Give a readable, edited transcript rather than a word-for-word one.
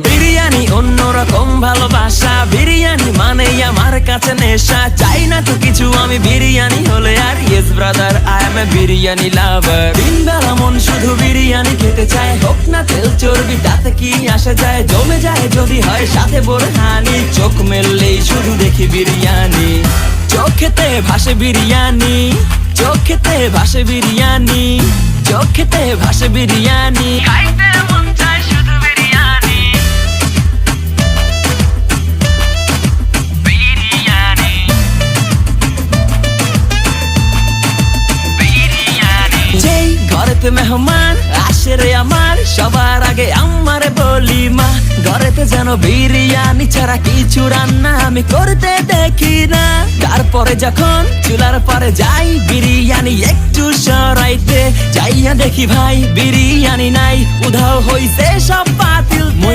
বিরিয়ানি অন্যরকম ভালোবাসা, বিরিয়ানি মানেই আমার কাছে নেশা। চাই না তো কিছু আমি বিরিয়ানি হলে আর, yes brother I M A biryani লাভার। দিন বেলা মন শুধু বিরিয়ানি খেতে চায়, হোক না তেল চর্বি তাতে কি আসে যায়। জমে যায় যদি হয় সাথে বোরহানি, চোখ মেললেই শুধু দেখি বিরিয়ানি। চোখেতে ভাসে বিরিয়ানি, চোখেতে ভাসে বিরিয়ানি, চোখেতে ভাসে বিরিয়ানি। খাইতে মন চায় শুধু বিরিয়ানি, বিরিয়ানি, বিরিয়ানি। যেই ঘরেতে মেহমান আসে রে আমার, সবার আগে আমারে বলি মা। ঘরেতে যেন বিরিয়ানি ছাড়া কিছু রান্না আমি করতে দেখি না। তারপরে যখন চুলার পরে যাই বিরিয়ানি একটু সরাইতে, যাইয়া দেখি ভাই বিরিয়ানি নাই, উধাও হইছে সব পাতিল